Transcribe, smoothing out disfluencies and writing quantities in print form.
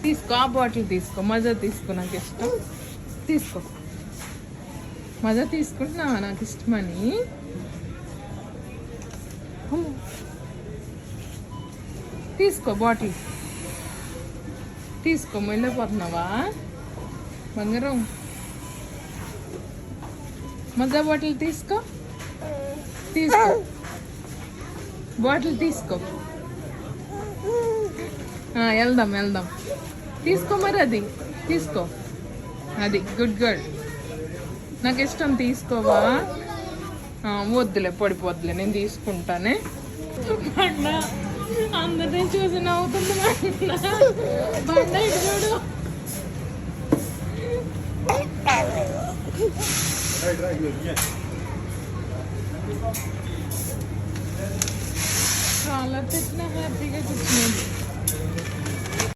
తీసుకో, ఆ బాటిల్ తీసుకో, మజా తీసుకో, నాకు ఇష్టం. తీసుకో, మజా తీసుకుంటున్నావా నాకు ఇష్టమని? తీసుకో బాటిల్ తీసుకో. వెళ్ళిపోతున్నావా బంగారం? మజా బాటిల్ తీసుకో, తీసుకో బాటిల్ తీసుకో. వెళ్దాం వెళ్దాం. తీసుకో మరి, అది తీసుకో. అది గుడ్ గర్ల్, నాకు ఇష్టం. తీసుకోవా? వద్దులే, పడిపోద్దులే, నేను తీసుకుంటానే. బండ అందరినీ చూసి నవ్వుతుంది. బండ ఇటు చూడు. చాలా తిట్టిన హ్యాపీగా కూర్చున్నాడు.